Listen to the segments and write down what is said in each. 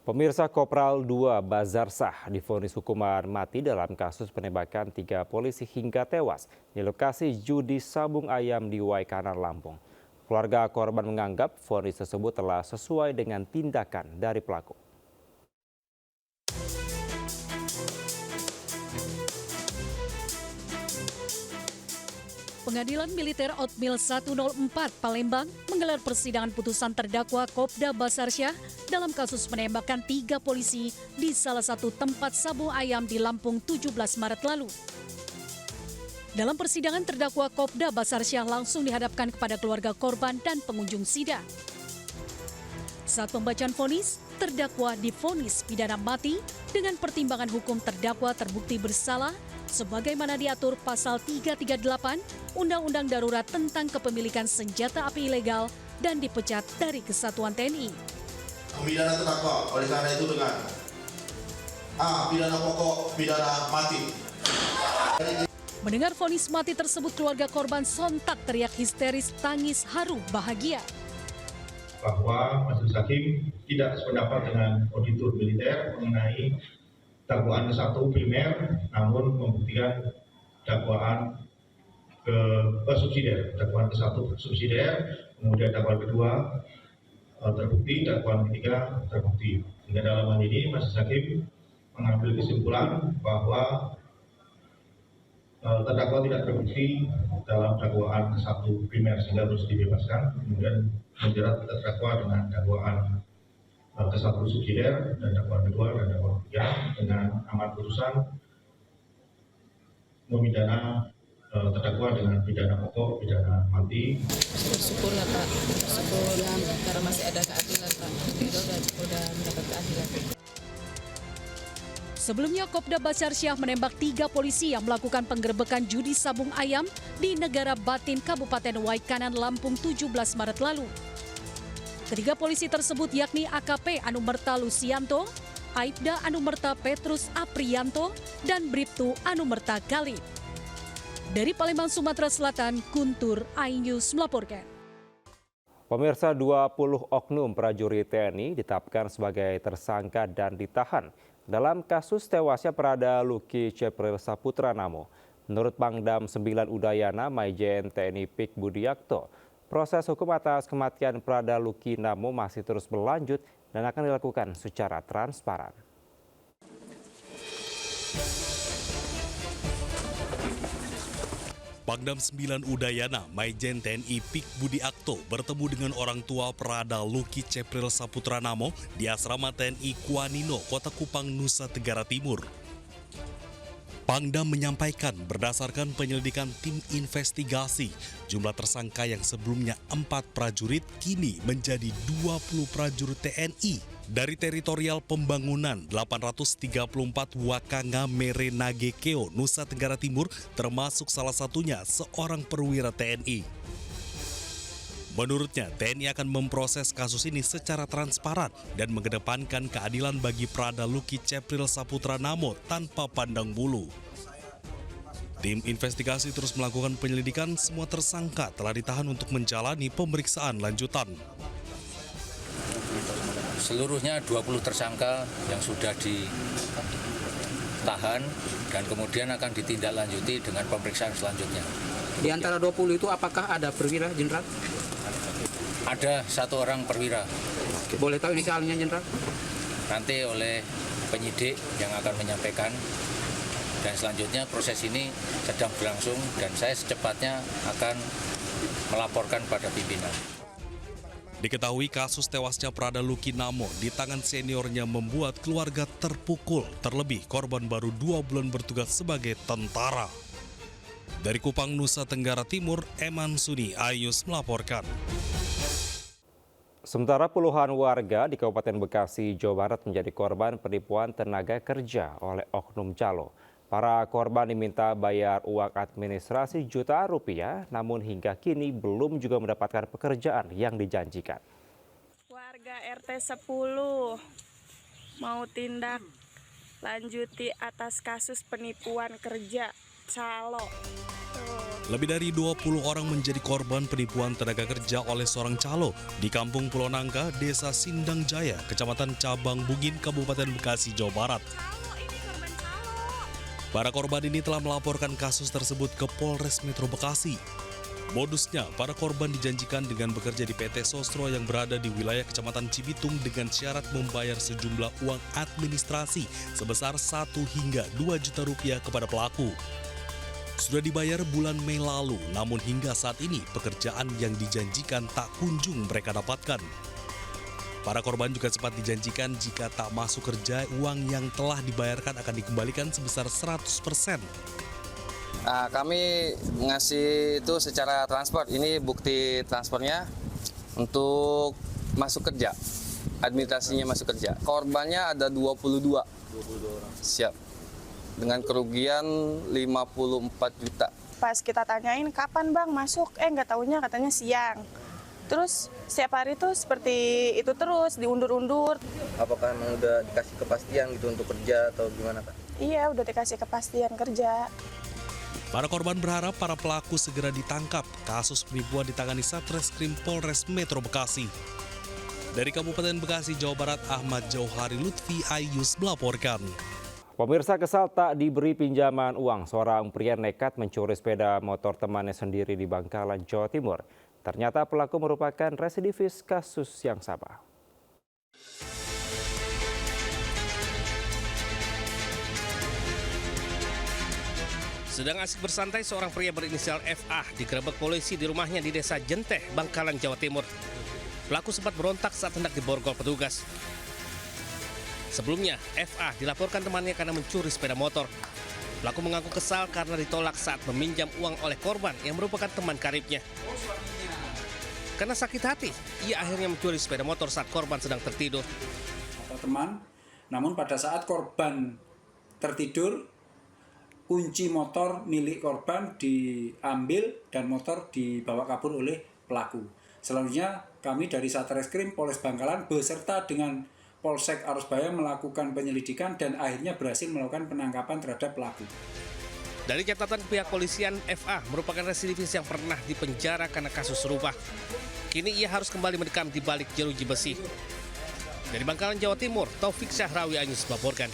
Pemirsa, Kopral 2 Bazarsah divonis hukuman mati dalam kasus penembakan 3 polisi hingga tewas di lokasi judi sabung ayam di Waikanan, Lampung. Keluarga korban menganggap vonis tersebut telah sesuai dengan tindakan dari pelaku. Pengadilan Militer Otmil 104 Palembang menggelar persidangan putusan terdakwa Kopda Basarsyah dalam kasus penembakan 3 polisi di salah satu tempat sabung ayam di Lampung 17 Maret lalu. Dalam persidangan, terdakwa Kopda Basarsyah langsung dihadapkan kepada keluarga korban dan pengunjung sidang. Saat pembacaan vonis, terdakwa divonis pidana mati dengan pertimbangan hukum terdakwa terbukti bersalah sebagaimana diatur pasal 338 Undang-Undang Darurat tentang Kepemilikan Senjata Api Ilegal dan dipecat dari Kesatuan TNI. Pidana terdakwa oleh karena itu dengan pidana pokok pidana mati. Mendengar vonis mati tersebut, keluarga korban sontak teriak histeris, tangis haru bahagia. Bahwa majelis hakim tidak sependapat dengan auditor militer mengenai dakwaan ke-1 primer, namun membuktikan dakwaan subsidiar, dakwaan ke-1 subsidiar, kemudian dakwaan kedua terbukti, dakwaan ketiga terbukti. Sehingga dalam hal ini majelis hakim mengambil kesimpulan bahwa terdakwa tidak terbukti dalam dakwaan ke-1 primer sehingga harus dibebaskan, kemudian menjerat terdakwa dengan dakwaan ke-1 subsidiar dan dakwaan kedua dan dakwaan ketiga dengan amar putusan memidana terdakwa dengan pidana pokok, pidana mati. Bersyukurlah Pak, bersyukur karena masih ada keadilan Pak. Kita udah mendapat keadilan. Sebelumnya, Kopda Basarsyah menembak 3 polisi yang melakukan penggerebekan judi sabung ayam di Negara Batin, Kabupaten Waikanan, Lampung 17 Maret lalu. Ketiga polisi tersebut yakni AKP Anumerta Lusianto, Aibda Anumerta Petrus Aprianto, dan Bribtu Anumerta Galib. Dari Palembang, Sumatera Selatan, Guntur iNews melaporkan. Pemirsa, 20 oknum prajurit TNI ditetapkan sebagai tersangka dan ditahan dalam kasus tewasnya Prada Luki Cepril Saputra Namo. Menurut Pangdam 9 Udayana Maijen TNI Pik Budiakto, proses hukum atas kematian Prada Luki Namo masih terus berlanjut dan akan dilakukan secara transparan. Pangdam 9 Udayana Maijen TNI Pik Budiakto bertemu dengan orang tua Prada Luki Cepril Saputra Namo di asrama TNI Kuanino, Kota Kupang, Nusa Tenggara Timur. Pangdam menyampaikan berdasarkan penyelidikan tim investigasi, jumlah tersangka yang sebelumnya 4 prajurit kini menjadi 20 prajurit TNI. Dari teritorial pembangunan 834 Wakanga Merenage Keo, Nusa Tenggara Timur, termasuk salah satunya seorang perwira TNI. Menurutnya, TNI akan memproses kasus ini secara transparan dan mengedepankan keadilan bagi Prada Luki Cepril Saputra Namo tanpa pandang bulu. Tim investigasi terus melakukan penyelidikan, semua tersangka telah ditahan untuk menjalani pemeriksaan lanjutan. Seluruhnya 20 tersangka yang sudah ditahan dan kemudian akan ditindaklanjuti dengan pemeriksaan selanjutnya. Di antara 20 itu apakah ada perwira, Jenderal? Ada 1 orang perwira. Boleh tahu inisialnya, Jenderal? Nanti oleh penyidik yang akan menyampaikan, dan selanjutnya proses ini sedang berlangsung dan saya secepatnya akan melaporkan pada pimpinan. Diketahui kasus tewasnya Prada Luki Namo di tangan seniornya membuat keluarga terpukul, terlebih korban baru 2 bulan bertugas sebagai tentara. Dari Kupang, Nusa Tenggara Timur, Eman Suni iNews melaporkan. Sementara puluhan warga di Kabupaten Bekasi, Jawa Barat menjadi korban penipuan tenaga kerja oleh oknum calo. Para korban diminta bayar uang administrasi jutaan rupiah, namun hingga kini belum juga mendapatkan pekerjaan yang dijanjikan. Warga RT 10 mau tindak lanjuti atas kasus penipuan kerja calo. Tuh. Lebih dari 20 orang menjadi korban penipuan tenaga kerja oleh seorang calo di Kampung Pulau Nangka, Desa Sindang Jaya, Kecamatan Cabang Bugin, Kabupaten Bekasi, Jawa Barat. Para korban ini telah melaporkan kasus tersebut ke Polres Metro Bekasi. Modusnya, para korban dijanjikan dengan bekerja di PT Sosro yang berada di wilayah Kecamatan Cibitung dengan syarat membayar sejumlah uang administrasi sebesar 1 hingga 2 juta rupiah kepada pelaku. Sudah dibayar bulan Mei lalu, namun hingga saat ini pekerjaan yang dijanjikan tak kunjung mereka dapatkan. Para korban juga sempat dijanjikan jika tak masuk kerja, uang yang telah dibayarkan akan dikembalikan sebesar 100%. Kami ngasih itu secara transport, ini bukti transportnya untuk masuk kerja, administrasinya masuk kerja. Korbannya ada 22 orang. Siap. Dengan kerugian 54 juta. Pas kita tanyain kapan bang masuk, nggak taunya katanya siang. Terus setiap hari tuh seperti itu terus, diundur-undur. Apakah memang udah dikasih kepastian gitu untuk kerja atau gimana Kak? Iya, udah dikasih kepastian kerja. Para korban berharap para pelaku segera ditangkap. Kasus penipuan ditangani Satreskrim Polres Metro Bekasi. Dari Kabupaten Bekasi, Jawa Barat, Ahmad Jauhari Lutfi Ayus melaporkan. Pemirsa, kesal tak diberi pinjaman uang, seorang pria nekat mencuri sepeda motor temannya sendiri di Bangkalan, Jawa Timur. Ternyata pelaku merupakan residivis kasus yang sama. Sedang asik bersantai, seorang pria berinisial FA digerebek polisi di rumahnya di Desa Jenteh, Bangkalan, Jawa Timur. Pelaku sempat berontak saat hendak diborgol petugas. Sebelumnya, FA dilaporkan temannya karena mencuri sepeda motor. Pelaku mengaku kesal karena ditolak saat meminjam uang oleh korban yang merupakan teman karibnya. Karena sakit hati, ia akhirnya mencuri sepeda motor saat korban sedang tertidur. Teman, namun pada saat korban tertidur, kunci motor milik korban diambil dan motor dibawa kabur oleh pelaku. Selanjutnya, kami dari Satreskrim Polres Bangkalan beserta dengan Polsek Arusbaya melakukan penyelidikan dan akhirnya berhasil melakukan penangkapan terhadap pelaku. Dari catatan pihak polisian, FA merupakan residivis yang pernah dipenjara karena kasus serupa. Kini ia harus kembali mendekam di balik jeruji besi. Dari Bangkalan, Jawa Timur, Taufik Syahrawi Anyus melaporkan.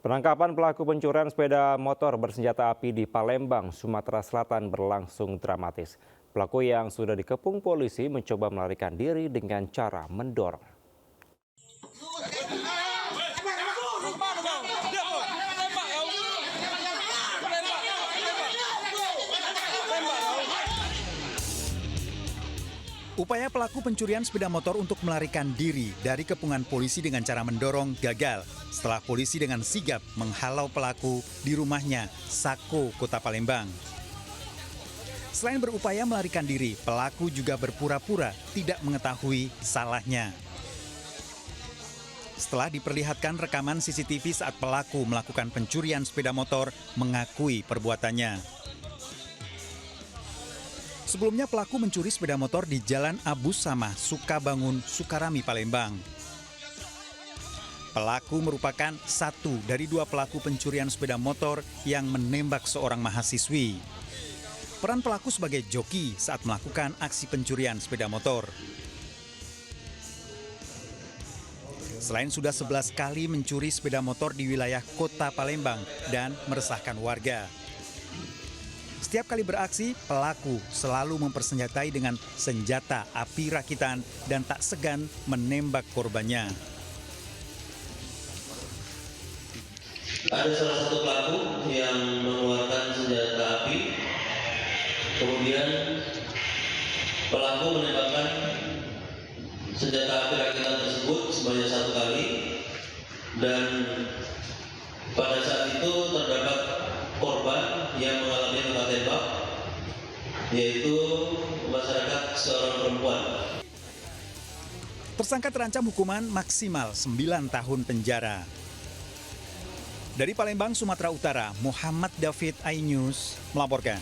Penangkapan pelaku pencurian sepeda motor bersenjata api di Palembang, Sumatera Selatan berlangsung dramatis. Pelaku yang sudah dikepung polisi mencoba melarikan diri dengan cara mendorong. Upaya pelaku pencurian sepeda motor untuk melarikan diri dari kepungan polisi dengan cara mendorong gagal setelah polisi dengan sigap menghalau pelaku di rumahnya, Sako, Kota Palembang. Selain berupaya melarikan diri, pelaku juga berpura-pura tidak mengetahui salahnya. Setelah diperlihatkan rekaman CCTV saat pelaku melakukan pencurian sepeda motor, mengakui perbuatannya. Sebelumnya pelaku mencuri sepeda motor di Jalan Abu Samah, Sukabangun, Sukarami, Palembang. Pelaku merupakan satu dari 2 pelaku pencurian sepeda motor yang menembak seorang mahasiswi. Peran pelaku sebagai joki saat melakukan aksi pencurian sepeda motor. Selain sudah 11 kali mencuri sepeda motor di wilayah Kota Palembang dan meresahkan warga. Setiap kali beraksi, pelaku selalu mempersenjatai dengan senjata api rakitan dan tak segan menembak korbannya. Ada salah satu pelaku yang mengeluarkan senjata api, kemudian pelaku menembakkan senjata api rakitan tersebut sebanyak 1 kali, dan pada saat itu terdapat korban yang mengalami luka tembak, yaitu masyarakat seorang perempuan. Tersangka terancam hukuman maksimal 9 tahun penjara. Dari Palembang, Sumatera Utara, Muhammad David iNews melaporkan.